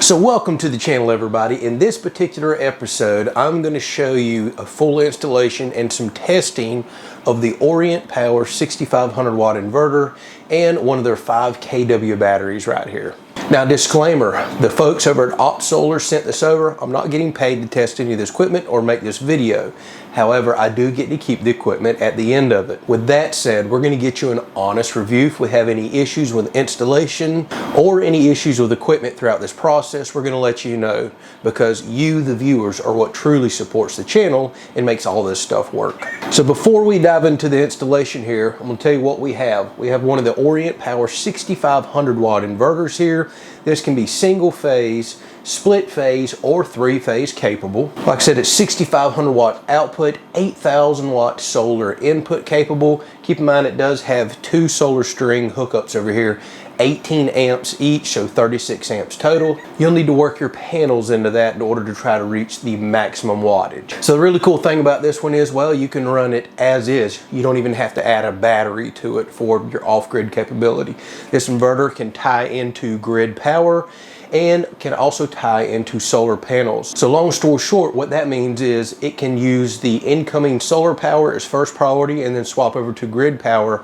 So welcome to the channel, everybody. In this particular episode, I'm going to show you a full installation and some testing of the Orient Power 6500 watt inverter and one of their 5 kW batteries right here. Now, disclaimer, the folks over at OpSolar sent this over. I'm not getting paid to test any of this equipment or make this video. However, I do get to keep the equipment at the end of it. With that said, we're going to get you an honest review. If we have any issues with installation or any issues with equipment throughout this process, we're going to let you know, because you, the viewers, are what truly supports the channel and makes all this stuff work. So before we dive into the installation here, I'm going to tell you what we have. We have one of the Orient Power 6500 watt inverters here. This can be single phase, split phase, or 3-phase capable. Like I said, it's 6500 watt output, 8000 watt solar input capable. Keep in mind it does have 2 solar string hookups over here, 18 amps each, so 36 amps total. You'll need to work your panels into that in order to try to reach the maximum wattage. So the really cool thing about this one is, well, you can run it as is. You don't even have to add a battery to it for your off-grid capability. This inverter can tie into grid power and can also tie into solar panels. So long story short, what that means is it can use the incoming solar power as first priority and then swap over to grid power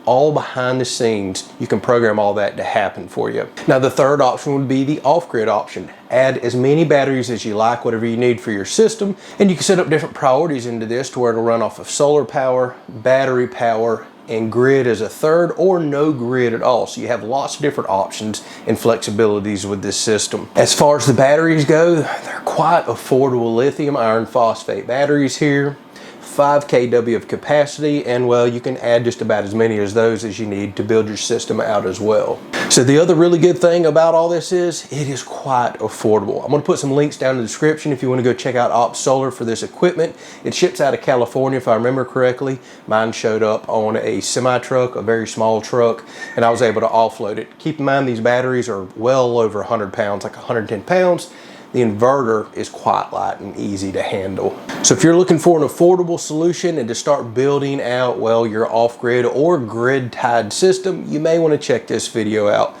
all behind the scenes. You can program all that to happen for you. Now, the third option would be the off-grid option. Add as many batteries as you like, whatever you need for your system, and you can set up different priorities into this to where it'll run off of solar power, battery power, and grid as a third, or no grid at all. So you have lots of different options and flexibilities with this system. As far as the batteries go, they're quite affordable lithium iron phosphate batteries here. 5 kW of capacity, and well, you can add just about as many as those as you need to build your system out as well. So the other really good thing about all this is it is quite affordable. I'm going to put some links down in the description if you want to go check out OpSolar for this equipment. It ships out of California, if I remember correctly. Mine showed up on a semi-truck, a very small truck, and I was able to offload it. Keep in mind these batteries are well over 100 pounds, like 110 pounds. The inverter is quite light and easy to handle. So if you're looking for an affordable solution and to start building out, well, your off-grid or grid-tied system, you may want to check this video out.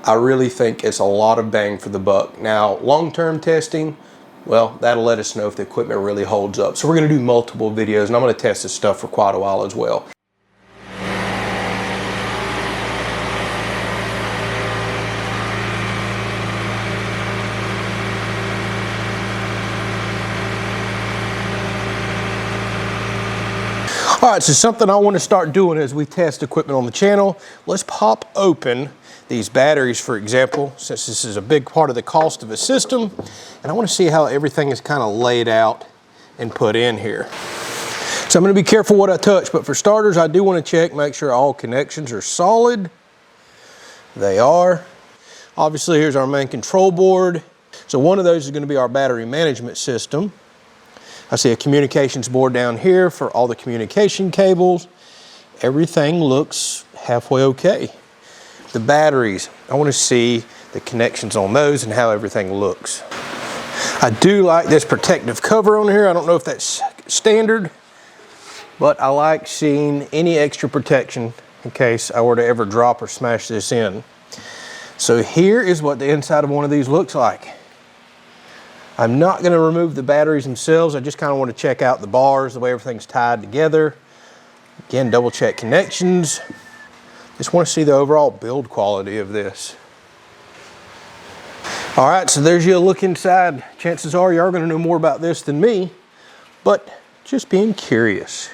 I really think it's a lot of bang for the buck. Now, long-term testing, well, that'll let us know if the equipment really holds up. So we're going to do multiple videos, and I'm going to test this stuff for quite a while as well. All right, so something I want to start doing as we test equipment on the channel, let's pop open these batteries, for example, since this is a big part of the cost of a system, and I want to see how everything is kind of laid out and put in here. So I'm going to be careful what I touch, but for starters, I do want to check, make sure all connections are solid. They are. Obviously, here's our main control board. So one of those is going to be our battery management system. I see a communications board down here for all the communication cables. Everything looks halfway okay. The batteries, I want to see the connections on those and how everything looks. I do like this protective cover on here. I don't know if that's standard, but I like seeing any extra protection in case I were to ever drop or smash this in. So here is what the inside of one of these looks like. I'm not going to remove the batteries themselves. I just kind of want to check out the bars, the way everything's tied together. Again, double check connections. Just want to see the overall build quality of this. All right, so there's your look inside. Chances are you are going to know more about this than me, but just being curious.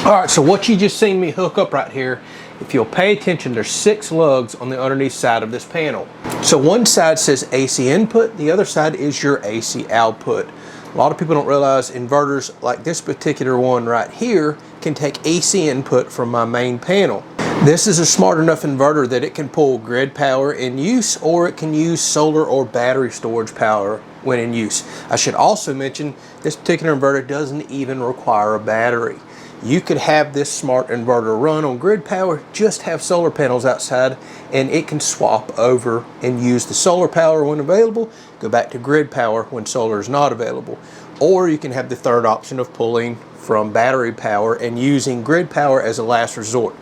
All right, so what you just seen me hook up right here, if you'll pay attention, there's 6 lugs on the underneath side of this panel. So one side says AC input, the other side is your AC output. A lot of people don't realize inverters like this particular one right here can take AC input from my main panel. This is a smart enough inverter that it can pull grid power in use, or it can use solar or battery storage power when in use. I should also mention this particular inverter doesn't even require a battery. You could have this smart inverter run on grid power, just have solar panels outside, and it can swap over and use the solar power when available, go back to grid power when solar is not available. Or you can have the third option of pulling from battery power and using grid power as a last resort.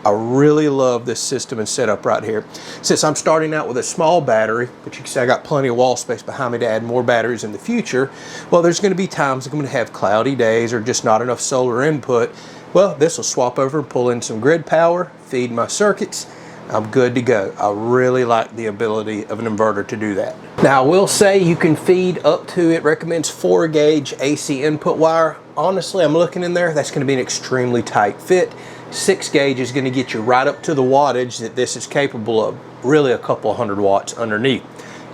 I really love this system and setup right here. Since I'm starting out with a small battery, but you can see I got plenty of wall space behind me to add more batteries in the future, well, there's going to be times I'm going to have cloudy days or just not enough solar input. Well, this will swap over and pull in some grid power, feed my circuits. I'm good to go. I really like the ability of an inverter to do that. Now, I will say you can feed up to, it recommends 4 gauge AC input wire. Honestly, I'm looking in there, that's going to be an extremely tight fit. 6 gauge is going to get you right up to the wattage that this is capable of, really a couple hundred watts underneath.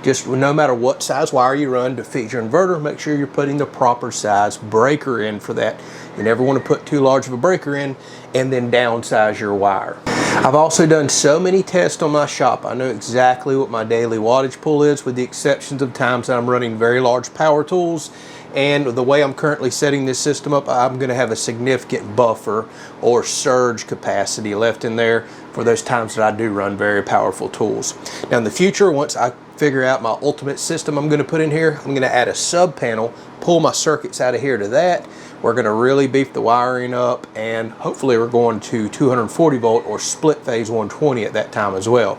Just no matter what size wire you run to feed your inverter, make sure you're putting the proper size breaker in for that. You never want to put too large of a breaker in and then downsize your wire. I've also done so many tests on my shop, I know exactly what my daily wattage pull is, with the exceptions of times that I'm running very large power tools. And the way I'm currently setting this system up, I'm going to have a significant buffer or surge capacity left in there for those times that I do run very powerful tools. Now in the future, once I figure out my ultimate system I'm going to put in here, I'm going to add a sub panel, pull my circuits out of here to that. We're going to really beef the wiring up, and hopefully we're going to 240 volt or split phase 120 at that time as well.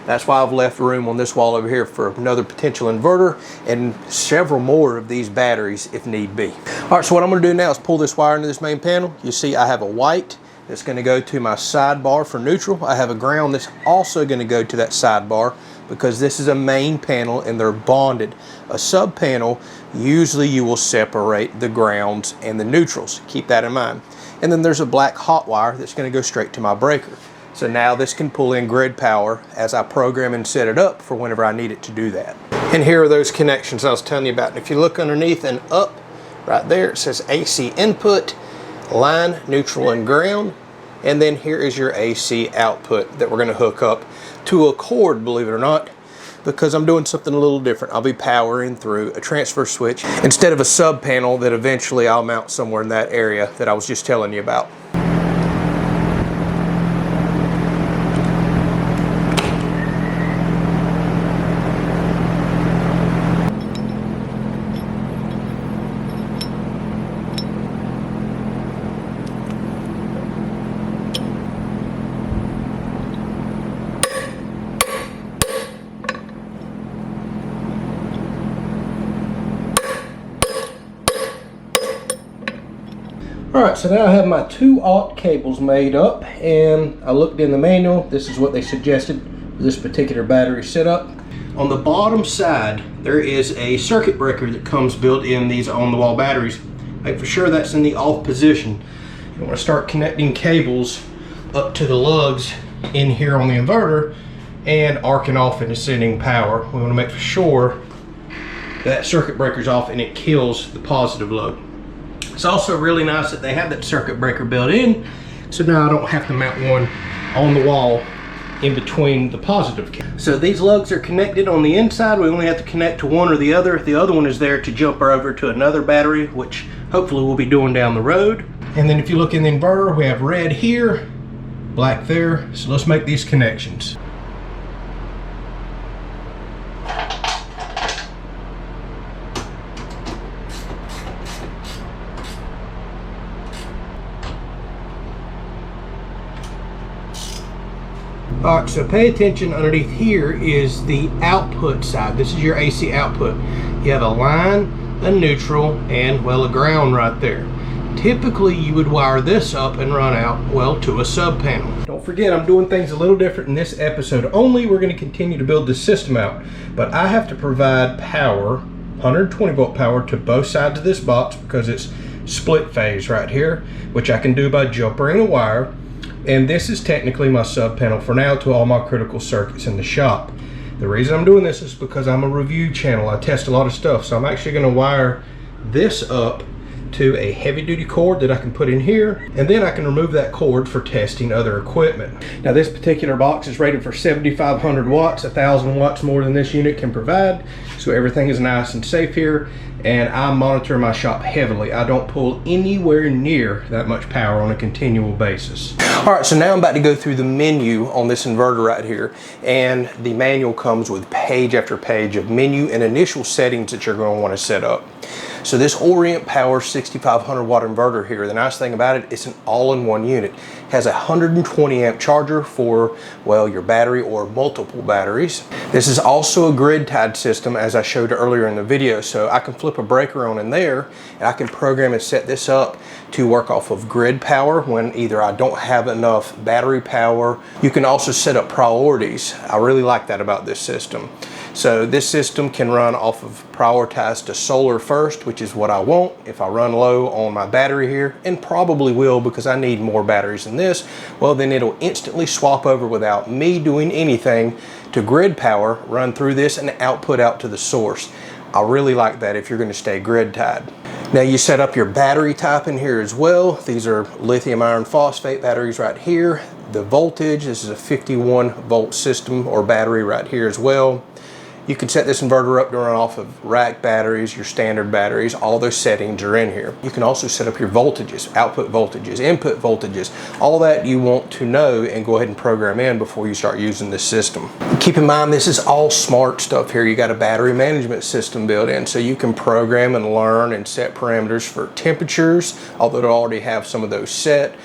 That's why I've left room on this wall over here for another potential inverter and several more of these batteries if need be. All right, so what I'm going to do now is pull this wire into this main panel. You see I have a white that's going to go to my sidebar for neutral. I have a ground that's also going to go to that sidebar because this is a main panel and they're bonded. A sub panel, usually you will separate the grounds and the neutrals. Keep that in mind. And then there's a black hot wire that's going to go straight to my breaker. So now this can pull in grid power as I program and set it up for whenever I need it to do that. And here are those connections I was telling you about. And if you look underneath and up, right there, it says AC input, line, neutral, and ground. And then here is your AC output that we're going to hook up to a cord, believe it or not, because I'm doing something a little different. I'll be powering through a transfer switch instead of a sub panel that eventually I'll mount somewhere in that area that I was just telling you about. Alright, so now I have my 2 aught cables made up, and I looked in the manual. This is what they suggested for this particular battery setup. On the bottom side, there is a circuit breaker that comes built in these on-the-wall batteries. Make for sure that's in the off position. You want to start connecting cables up to the lugs in here on the inverter and arcing off into sending power. We want to make for sure that circuit breaker's off and it kills the positive load. It's also really nice that they have that circuit breaker built in, so now I don't have to mount one on the wall in between the positive. So these lugs are connected on the inside. We only have to connect to one or the other. The other one is there to jump over to another battery, which hopefully we'll be doing down the road. And then if you look in the inverter, we have red here, black there. So let's make these connections. Alright, so pay attention. Underneath here is the output side. This is your AC output. You have a line, a neutral, and, well, a ground right there. Typically, you would wire this up and run out, well, to a sub panel. Don't forget, I'm doing things a little different in this episode. Only we're going to continue to build this system out, but I have to provide power, 120 volt power, to both sides of this box because it's split phase right here, which I can do by jumpering a wire. And this is technically my sub panel for now to all my critical circuits in the shop. The reason I'm doing this is because I'm a review channel. I test a lot of stuff, so I'm actually going to wire this up to a heavy duty cord that I can put in here, and then I can remove that cord for testing other equipment. Now this particular box is rated for 7,500 watts, 1,000 watts more than this unit can provide, so everything is nice and safe here, and I monitor my shop heavily. I don't pull anywhere near that much power on a continual basis. All right, so now I'm about to go through the menu on this inverter right here, and the manual comes with page after page of menu and initial settings that you're going to want to set up. So this Orient Power 6,500 watt inverter here, the nice thing about it, it's an all-in-one unit. It has a 120 amp charger for, well, your battery or multiple batteries. This is also a grid-tied system, as I showed earlier in the video, so I can flip a breaker on in there, and I can program and set this up to work off of grid power when either I don't have enough battery power. You can also set up priorities. I really like that about this system. So this system can run off of prioritized to solar first, which is what I want if I run low on my battery here, and probably will because I need more batteries than this. Well, then it'll instantly swap over without me doing anything to grid power, run through this and output out to the source. I really like that if you're going to stay grid tied. Now you set up your battery type in here as well. These are lithium iron phosphate batteries right here. The voltage, this is a 51 volt system or battery right here as well. You can set this inverter up to run off of rack batteries, your standard batteries. All those settings are in here. You can also set up your voltages, output voltages, input voltages, all that you want to know and go ahead and program in before you start using this system. Keep in mind, this is all smart stuff here. You got a battery management system built in, so you can program and learn and set parameters for temperatures, although it'll already have some of those set.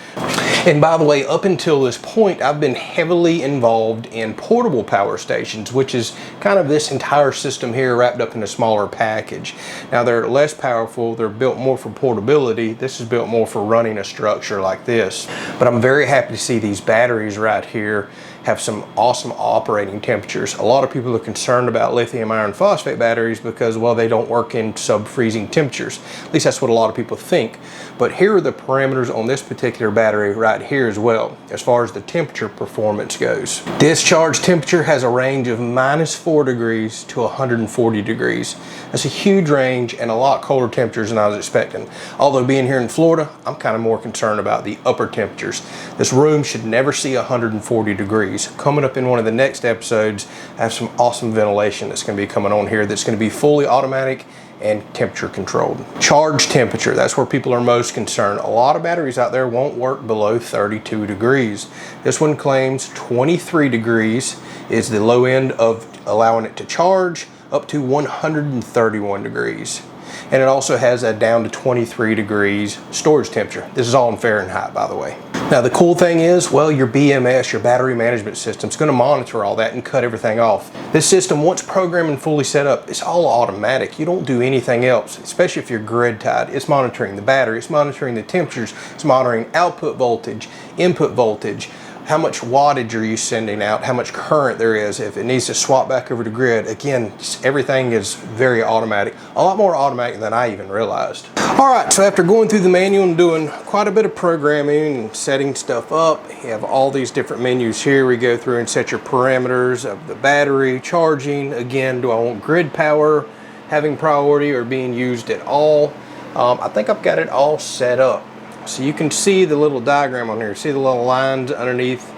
And by the way, up until this point, I've been heavily involved in portable power stations, which is kind of this entire system here wrapped up in a smaller package. Now they're less powerful, they're built more for portability. This is built more for running a structure like this. But I'm very happy to see these batteries right here have some awesome operating temperatures. A lot of people are concerned about lithium iron phosphate batteries because, well, they don't work in sub-freezing temperatures. At least that's what a lot of people think. But here are the parameters on this particular battery right here as well, as far as the temperature performance goes. Discharge temperature has a range of -4 degrees to 140 degrees. That's a huge range and a lot colder temperatures than I was expecting. Although being here in Florida, I'm kind of more concerned about the upper temperatures. This room should never see 140 degrees. Coming up in one of the next episodes, I have some awesome ventilation that's going to be coming on here that's going to be fully automatic and temperature controlled. Charge temperature, that's where people are most concerned. A lot of batteries out there won't work below 32 degrees. This one claims 23 degrees is the low end of allowing it to charge, up to 131 degrees. And it also has a down to 23 degrees storage temperature. This is all in Fahrenheit, by the way. Now the cool thing is, well, your BMS, your battery management system, is going to monitor all that and cut everything off. This system, once programmed and fully set up, it's all automatic. You don't do anything else, especially if you're grid tied. It's monitoring the battery, it's monitoring the temperatures, it's monitoring output voltage, input voltage, how much wattage are you sending out, how much current there is, if it needs to swap back over to grid. Again, everything is very automatic, a lot more automatic than I even realized. All right, so after going through the manual and doing quite a bit of programming and setting stuff up, you have all these different menus here. We go through and set your parameters of the battery, charging. Again, do I want grid power, having priority, or being used at all? I think I've got it all set up. So you can see the little diagram on here. See the little lines underneath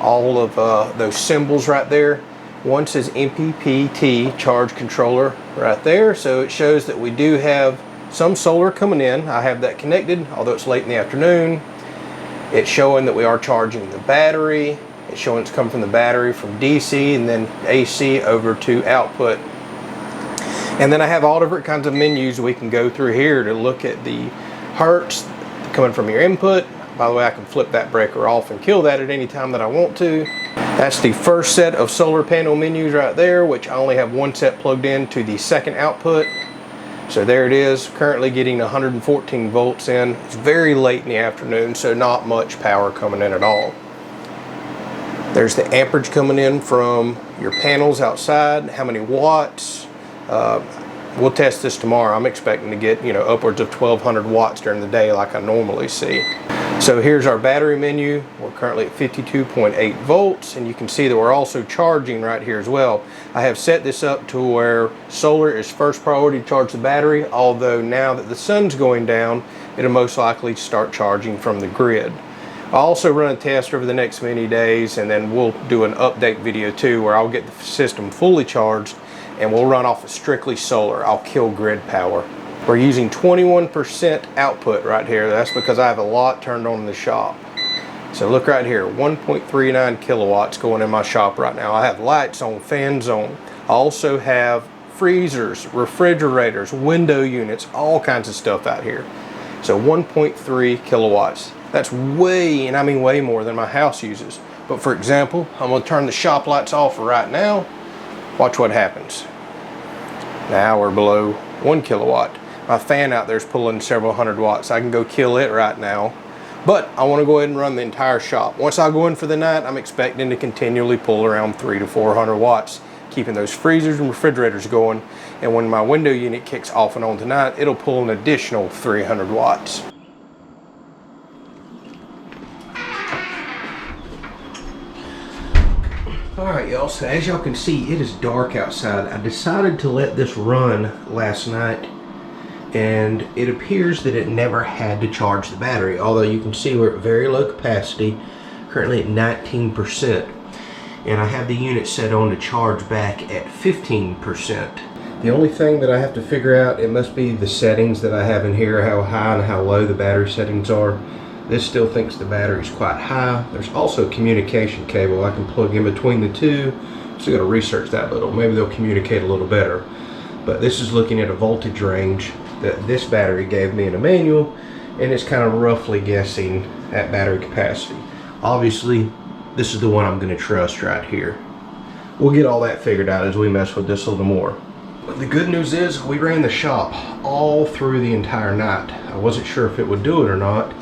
all of those symbols right there? One says MPPT charge controller right there. So it shows that we do have some solar coming in. I have that connected, although it's late in the afternoon. It's showing that we are charging the battery. It's showing it's coming from the battery from DC and then AC over to output. And then I have all different kinds of menus we can go through here to look at the hertz coming from your input. By the way, I can flip that breaker off and kill that at any time that I want to. That's the first set of solar panel menus right there, which I only have one set plugged in to the second output. So there it is, currently getting 114 volts in. It's very late in the afternoon, so not much power coming in at all. There's the amperage coming in from your panels outside, how many watts. We'll test this tomorrow. I'm expecting to get, you know, upwards of 1200 watts during the day like I normally see. So here's our battery menu. We're currently at 52.8 volts, and you can see that we're also charging right here as well. I have set this up to where solar is first priority to charge the battery, although now that the sun's going down, it'll most likely start charging from the grid. I'll also run a test over the next many days, and then we'll do an update video too where I'll get the system fully charged and we'll run off of strictly solar. I'll kill grid power. We're using 21% output right here. That's because I have a lot turned on in the shop. So look right here, 1.39 kilowatts going in my shop right now. I have lights on, fans on. I also have freezers, refrigerators, window units, all kinds of stuff out here. So 1.3 kilowatts. That's way, and I mean way more than my house uses. But for example, I'm gonna turn the shop lights off right now. Watch what happens. Now we're below 1 kilowatt. My fan out there is pulling several hundred watts. I can go kill it right now. But I want to go ahead and run the entire shop. Once I go in for the night, I'm expecting to continually pull around 300 to 400 watts, keeping those freezers and refrigerators going. And when my window unit kicks off and on tonight, it'll pull an additional 300 watts. Alright y'all, so as y'all can see, it is dark outside. I decided to let this run last night, and it appears that it never had to charge the battery, although you can see we're at very low capacity, currently at 19%, and I have the unit set on to charge back at 15%. The only thing that I have to figure out, it must be the settings that I have in here, how high and how low the battery settings are. This still thinks the battery is quite high. There's also a communication cable I can plug in between the two. So I got to research that a little. Maybe they'll communicate a little better. But this is looking at a voltage range that this battery gave me in a manual, and it's kind of roughly guessing at battery capacity. Obviously, this is the one I'm going to trust right here. We'll get all that figured out as we mess with this a little more. But the good news is we ran the shop all through the entire night. I wasn't sure if it would do it or not.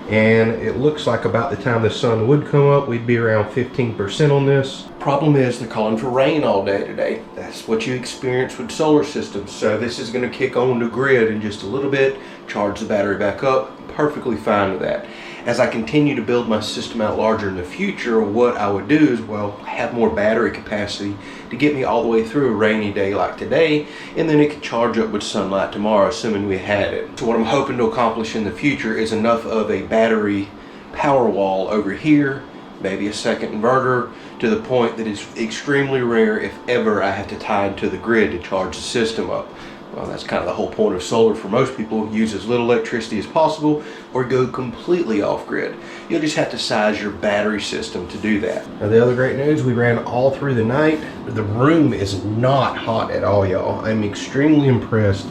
And it looks like about the time the sun would come up, we'd be around 15% on this. Problem is they're calling for rain all day today. That's what you experience with solar systems. So this is going to kick on the grid in just a little bit, charge the battery back up. Perfectly fine with that. As I continue to build my system out larger in the future, what I would do is, well, have more battery capacity to get me all the way through a rainy day like today, and then it could charge up with sunlight tomorrow, assuming we had it. So what I'm hoping to accomplish in the future is enough of a battery power wall over here, maybe a second inverter, to the point that it's extremely rare, if ever, I have to tie into the grid to charge the system up. Well, that's kind of the whole point of solar for most people. Use as little electricity as possible or go completely off grid. You'll just have to size your battery system to do that. Now the other great news, we ran all through the night. The room is not hot at all, y'all. I'm extremely impressed.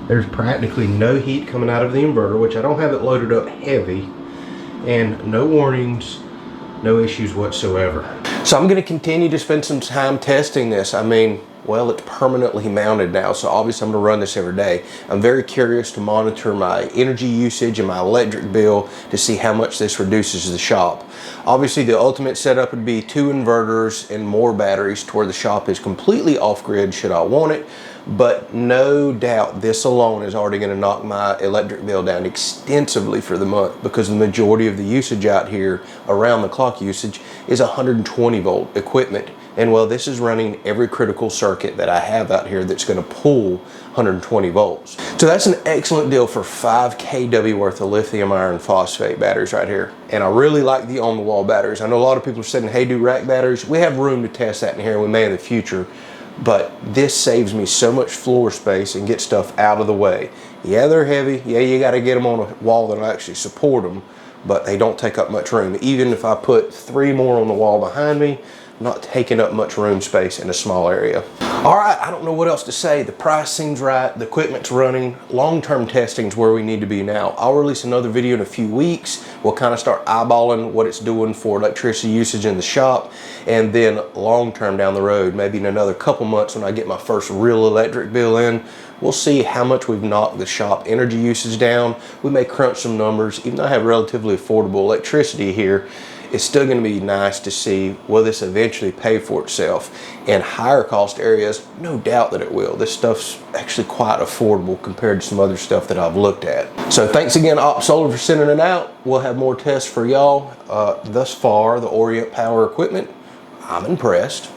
There's practically no heat coming out of the inverter, which I don't have it loaded up heavy, and no warnings, no issues whatsoever. So I'm going to continue to spend some time testing this. I mean, well, it's permanently mounted now, so obviously I'm going to run this every day. I'm very curious to monitor my energy usage and my electric bill to see how much this reduces the shop. Obviously the ultimate setup would be 2 inverters and more batteries to where the shop is completely off grid should I want it, but no doubt this alone is already going to knock my electric bill down extensively for the month, because the majority of the usage out here, around the clock usage, is 120 volt equipment. And well, this is running every critical circuit that I have out here that's going to pull 120 volts. So that's an excellent deal for 5 kW worth of lithium iron phosphate batteries right here. And I really like the on-the-wall batteries. I know a lot of people are saying, hey, do rack batteries. We have room to test that in here, and we may in the future. But this saves me so much floor space and gets stuff out of the way. Yeah, they're heavy. Yeah, you got to get them on a wall that'll actually support them, but they don't take up much room. Even if I put 3 more on the wall behind me, not taking up much room space in a small area. All right, I don't know what else to say. The price seems right, the equipment's running, long-term testing's where we need to be now. I'll release another video in a few weeks. We'll kind of start eyeballing what it's doing for electricity usage in the shop, and then long-term down the road, maybe in another couple months when I get my first real electric bill in, We'll see how much we've knocked the shop energy usage down. We may crunch some numbers. Even though I have relatively affordable electricity here, it's still going to be nice to see, will this eventually pay for itself? In higher cost areas, no doubt that it will. This stuff's actually quite affordable compared to some other stuff that I've looked at. So thanks again, Op Solar, for sending it out. We'll have more tests for y'all. Thus far, the Orient Power equipment, I'm impressed.